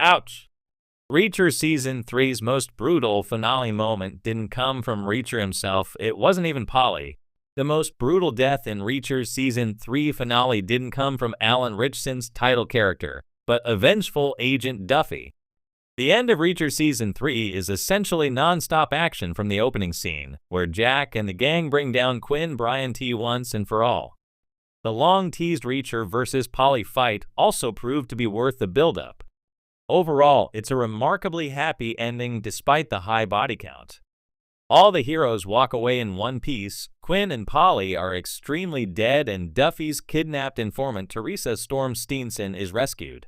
Ouch! Reacher Season 3's most brutal finale moment didn't come from Reacher himself, it wasn't even Polly. The most brutal death in Reacher's Season 3 finale didn't come from Alan Ritchson's title character, but a vengeful Agent Duffy. The end of Reacher Season 3 is essentially non-stop action from the opening scene, where Jack and the gang bring down Quinn Bryant once and for all. The long-teased Reacher versus Polly fight also proved to be worth the build-up. Overall, it's a remarkably happy ending despite the high body count. All the heroes walk away in one piece. Quinn and Polly are extremely dead, and Duffy's kidnapped informant Teresa Storm Steenson is rescued.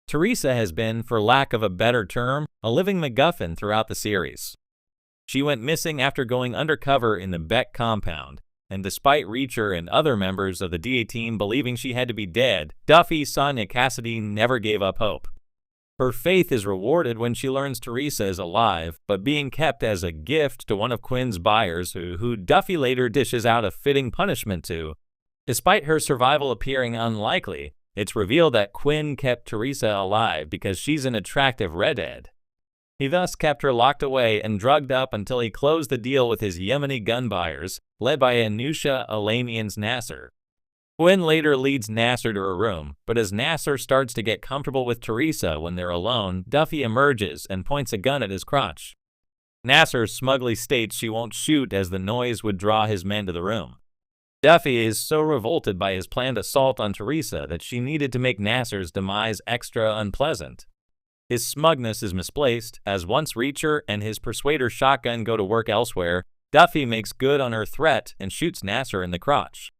Teresa has been, for lack of a better term, a living MacGuffin throughout the series. She went missing after going undercover in the Beck compound, and despite Reacher and other members of the DA team believing she had to be dead, Duffy Sonia Cassidy never gave up hope. Her faith is rewarded when she learns Teresa is alive, but being kept as a gift to one of Quinn's buyers who Duffy later dishes out a fitting punishment to. Despite her survival appearing unlikely, it's revealed that Quinn kept Teresa alive because she's an attractive redhead. He thus kept her locked away and drugged up until he closed the deal with his Yemeni gun buyers, led by Anusha Alamian's Nasser. Quinn later leads Nasser to her room, but as Nasser starts to get comfortable with Teresa when they're alone, Duffy emerges and points a gun at his crotch. Nasser smugly states she won't shoot as the noise would draw his men to the room. Duffy is so revolted by his planned assault on Teresa that she needed to make Nasser's demise extra unpleasant. His smugness is misplaced, as once Reacher and his Persuader shotgun go to work elsewhere, Duffy makes good on her threat and shoots Nasser in the crotch.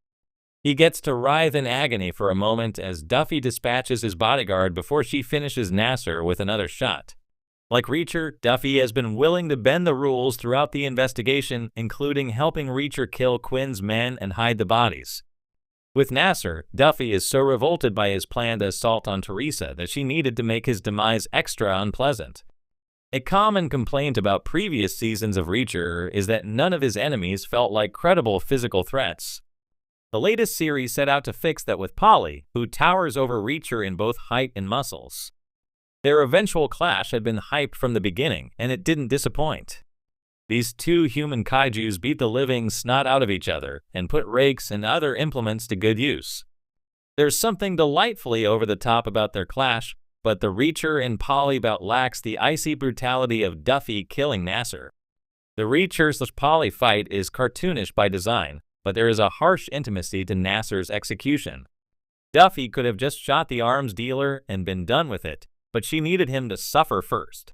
He gets to writhe in agony for a moment as Duffy dispatches his bodyguard before she finishes Nasser with another shot. Like Reacher, Duffy has been willing to bend the rules throughout the investigation, including helping Reacher kill Quinn's men and hide the bodies. With Nasser, Duffy is so revolted by his planned assault on Teresa that she needed to make his demise extra unpleasant. A common complaint about previous seasons of Reacher is that none of his enemies felt like credible physical threats. The latest series set out to fix that with Polly, who towers over Reacher in both height and muscles. Their eventual clash had been hyped from the beginning, and it didn't disappoint. These two human kaijus beat the living snot out of each other and put rakes and other implements to good use. There's something delightfully over the top about their clash, but the Reacher and Polly bout lacks the icy brutality of Duffy killing Nasser. The Reacher/Polly fight is cartoonish by design, but there is a harsh intimacy to Nasser's execution. Duffy could have just shot the arms dealer and been done with it, but she needed him to suffer first.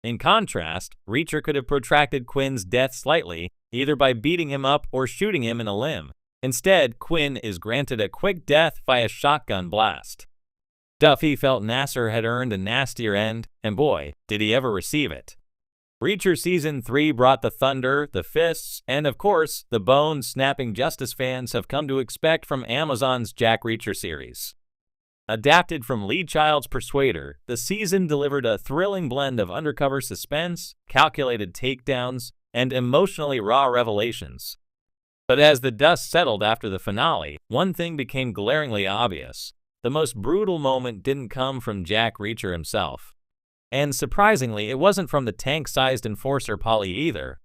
In contrast, Reacher could have protracted Quinn's death slightly, either by beating him up or shooting him in a limb. Instead, Quinn is granted a quick death by a shotgun blast. Duffy felt Nasser had earned a nastier end, and boy, did he ever receive it. Reacher Season 3 brought the thunder, the fists, and of course, the bone-snapping justice fans have come to expect from Amazon's Jack Reacher series. Adapted from Lee Child's Persuader, the season delivered a thrilling blend of undercover suspense, calculated takedowns, and emotionally raw revelations. But as the dust settled after the finale, one thing became glaringly obvious. The most brutal moment didn't come from Jack Reacher himself. And surprisingly, it wasn't from the tank-sized enforcer Polly either.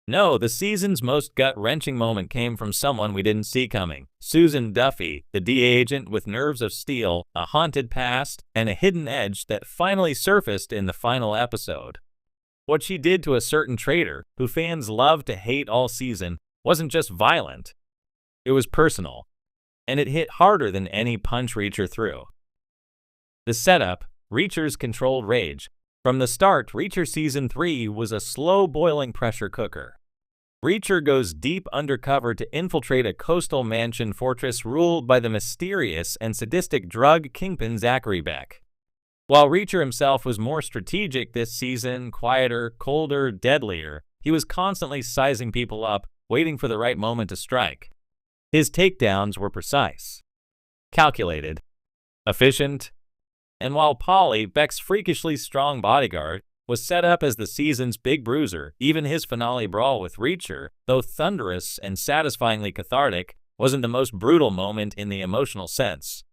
No, the season's most gut-wrenching moment came from someone we didn't see coming. Susan Duffy, the DA agent with nerves of steel, a haunted past, and a hidden edge that finally surfaced in the final episode. What she did to a certain traitor, who fans love to hate all season, wasn't just violent. It was personal. And it hit harder than any punch Reacher threw. The setup, Reacher's controlled rage. From the start, Reacher Season 3 was a slow-boiling pressure cooker. Reacher goes deep undercover to infiltrate a coastal mansion fortress ruled by the mysterious and sadistic drug kingpin Zachary Beck. While Reacher himself was more strategic this season, quieter, colder, deadlier, he was constantly sizing people up, waiting for the right moment to strike. His takedowns were precise, calculated, efficient, and while Polly, Beck's freakishly strong bodyguard, was set up as the season's big bruiser, even his finale brawl with Reacher, though thunderous and satisfyingly cathartic, wasn't the most brutal moment in the emotional sense.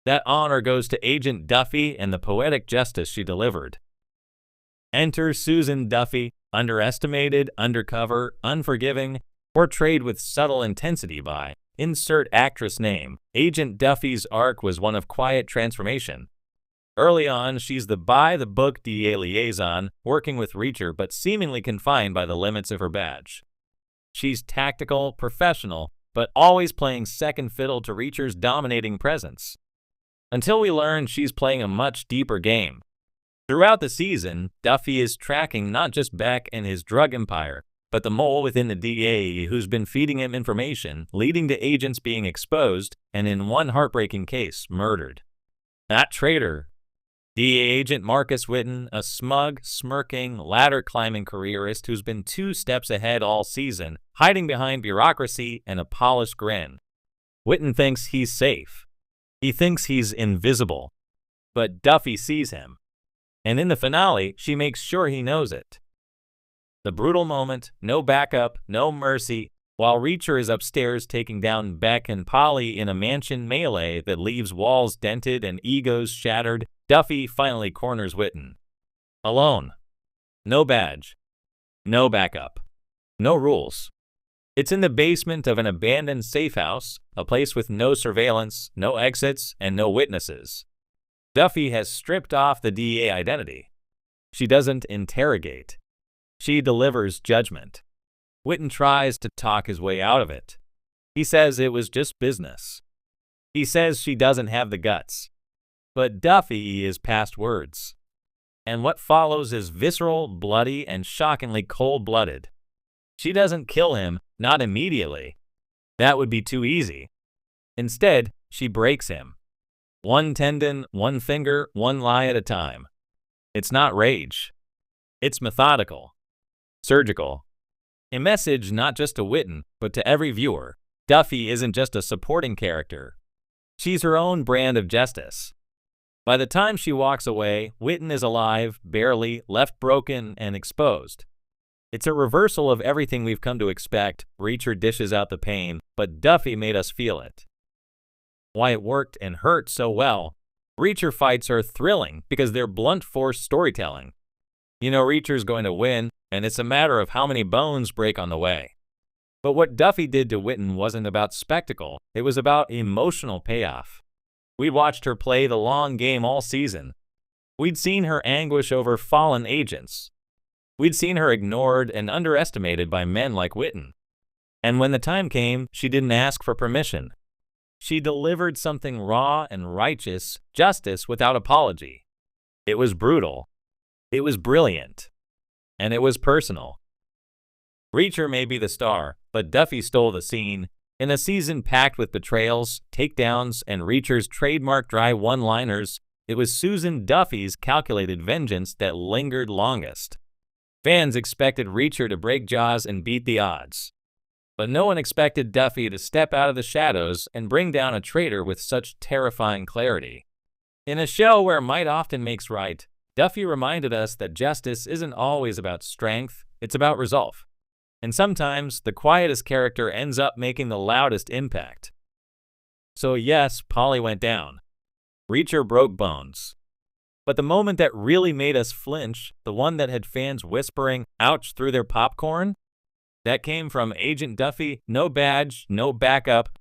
That honor goes to Agent Duffy and the poetic justice she delivered. Enter Susan Duffy, underestimated, undercover, unforgiving, portrayed with subtle intensity by insert actress name. Agent Duffy's arc was one of quiet transformation. Early on, she's the by-the-book DEA liaison, working with Reacher but seemingly confined by the limits of her badge. She's tactical, professional, but always playing second fiddle to Reacher's dominating presence. Until we learn she's playing a much deeper game. Throughout the season, Duffy is tracking not just Beck and his drug empire, but the mole within the DEA who's been feeding him information, leading to agents being exposed, and in one heartbreaking case, murdered. That traitor, DEA agent Marcus Witten, a smug, smirking, ladder-climbing careerist who's been 2 steps ahead all season, hiding behind bureaucracy and a polished grin. Witten thinks he's safe. He thinks he's invisible. But Duffy sees him. And in the finale, she makes sure he knows it. The brutal moment, no backup, no mercy, while Reacher is upstairs taking down Beck and Polly in a mansion melee that leaves walls dented and egos shattered, Duffy finally corners Witten. Alone. No badge. No backup. No rules. It's in the basement of an abandoned safe house, a place with no surveillance, no exits, and no witnesses. Duffy has stripped off the DEA identity. She doesn't interrogate. She delivers judgment. Witten tries to talk his way out of it. He says it was just business. He says she doesn't have the guts. But Duffy is past words. And what follows is visceral, bloody, and shockingly cold-blooded. She doesn't kill him, not immediately. That would be too easy. Instead, she breaks him. One tendon, one finger, one lie at a time. It's not rage. It's methodical. Surgical. A message not just to Witten, but to every viewer. Duffy isn't just a supporting character. She's her own brand of justice. By the time she walks away, Witten is alive, barely, left broken, and exposed. It's a reversal of everything we've come to expect. Reacher dishes out the pain, but Duffy made us feel it. Why it worked and hurt so well. Reacher fights are thrilling because they're blunt force storytelling. You know Reacher's going to win, and it's a matter of how many bones break on the way. But what Duffy did to Witten wasn't about spectacle, it was about emotional payoff. We watched her play the long game all season. We'd seen her anguish over fallen agents. We'd seen her ignored and underestimated by men like Witten. And when the time came, she didn't ask for permission. She delivered something raw and righteous, justice without apology. It was brutal. It was brilliant. And it was personal. Reacher may be the star, but Duffy stole the scene. In a season packed with betrayals, takedowns, and Reacher's trademark dry one-liners, it was Susan Duffy's calculated vengeance that lingered longest. Fans expected Reacher to break jaws and beat the odds. But no one expected Duffy to step out of the shadows and bring down a traitor with such terrifying clarity. In a show where might often makes right, Duffy reminded us that justice isn't always about strength, it's about resolve. And sometimes, the quietest character ends up making the loudest impact. So yes, Polly went down. Reacher broke bones. But the moment that really made us flinch, the one that had fans whispering, ouch, through their popcorn, that came from Agent Duffy, no badge, no backup,